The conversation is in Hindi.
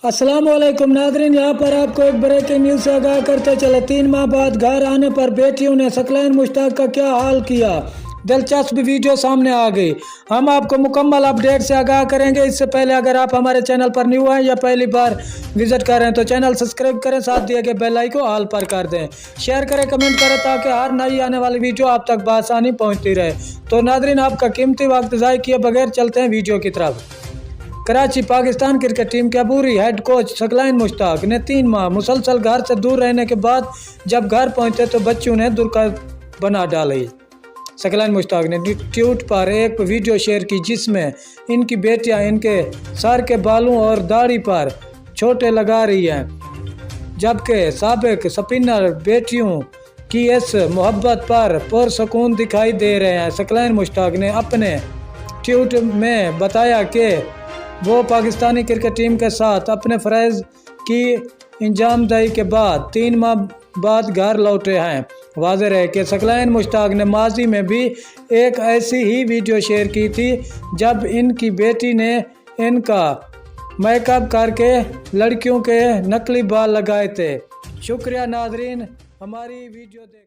अस्सलाम वालेकुम नादरीन, यहाँ पर आपको एक ब्रेकिंग न्यूज़ से आगाह करते चले। 3 माह बाद घर आने पर बेटियों ने सकलैन मुश्ताक का क्या हाल किया। दिलचस्प वीडियो सामने आ गई। हम आपको मुकम्मल अपडेट से आगाह करेंगे। इससे पहले अगर आप हमारे चैनल पर न्यू हैं या पहली बार विजिट कर रहे हैं तो चैनल सब्सक्राइब करें, साथ दिए गए बेल आइकन को ऑल पर कर दें, शेयर करें, कमेंट करें ताकि हर नई आने वाली वीडियो आप तक बआसानी पहुँचती रहे। तो नादरीन, आपका कीमती वक्त ज़ाय किए बगैर चलते हैं वीडियो की तरफ। कराची पाकिस्तान क्रिकेट टीम के अबूरी हेड कोच सकलैन मुश्ताक ने 3 माह मुसलसल घर से दूर रहने के बाद जब घर पहुंचे तो बच्चों ने दुर्गा बना डाली। सकलैन मुश्ताक ने ट्वीट पर एक वीडियो शेयर की जिसमें इनकी बेटियां इनके सर के बालों और दाढ़ी पर छोटे लगा रही हैं, जबकि साबिक स्पिनर बेटियों की इस मोहब्बत पर पुरसकून दिखाई दे रहे हैं। सकलैन मुश्ताक ने अपने ट्वीट में बताया कि वो पाकिस्तानी क्रिकेट टीम के साथ अपने फ़र्ज़ की अंजामदही के बाद 3 माह बाद घर लौटे हैं। वाज़ेह रहे कि सकलैन मुश्ताक ने माजी में भी एक ऐसी ही वीडियो शेयर की थी जब इनकी बेटी ने इनका मेकअप करके लड़कियों के नकली बाल लगाए थे। शुक्रिया नाजरीन, हमारी वीडियो देख